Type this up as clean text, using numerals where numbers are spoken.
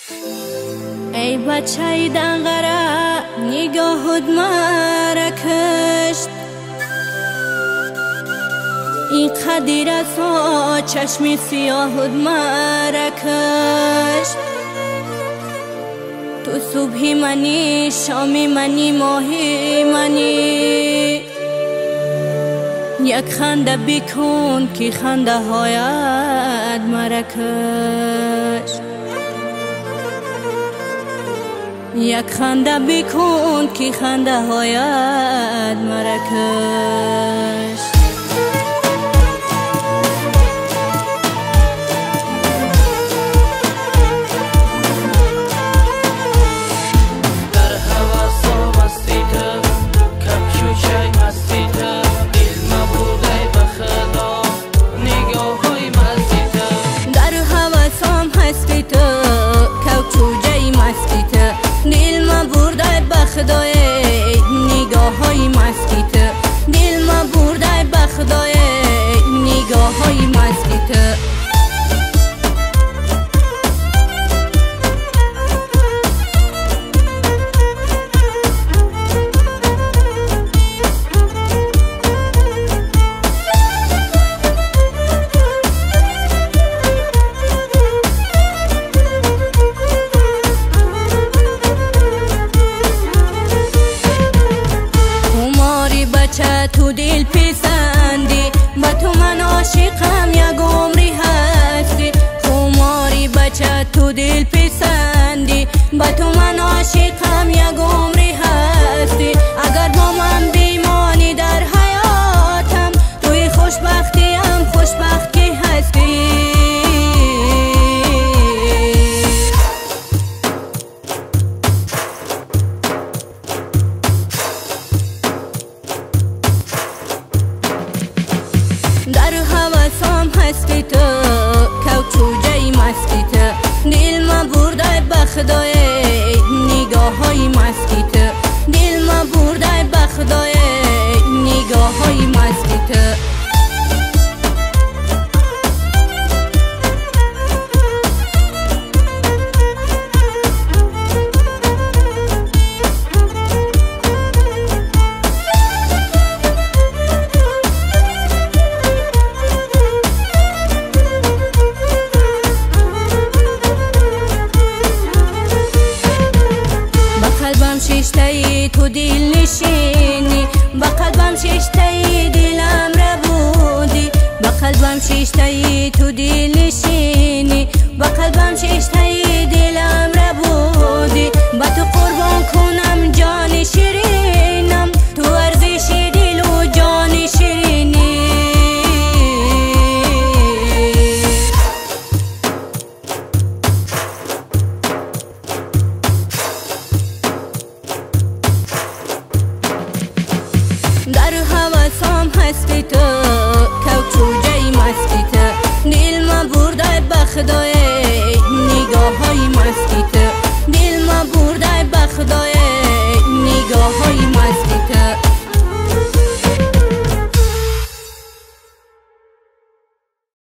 ای بچه دنقره نگاهت مرا کشت، این قدیر اسا چشم سیاهت مرا کشت. تو صبحی منی، شامی منی، ماهی منی. یک خنده بکن که خنده هایت مرا کشت. یک خنده بکن که خنده هایت مرا کشت. خدای نگاه های مستیت، دل ما برده به خدای نگاه های مستیت. تو دل پسندی، با تو من عاشقم، یک عمری هستی. خماری بچه تو دل پسندی، با تو من عاشقم، یک عمری هستی. اگر با من بیمانی در حیاتم، توی خوشبختیم، خوشبخت که هستی. در حواسم هستی تو، کوچوجه مستی تو. دل ما برده به خدای نگاه های مستی تو. دل ما برده به خدای نگاه های مستی تو. ششتایی تو دل نشینی، با قلبم ششتایی دلم را بودی. با قلبم ششتایی تو دل نشینی، با قلبم ششتایی دلم را بودی. با تو قربان کنم جان شیرینم، تو ارزش دل و جان شیرینی. در حواسم هستی تو، کوچوجه مستی تو. دل ما برده به خدای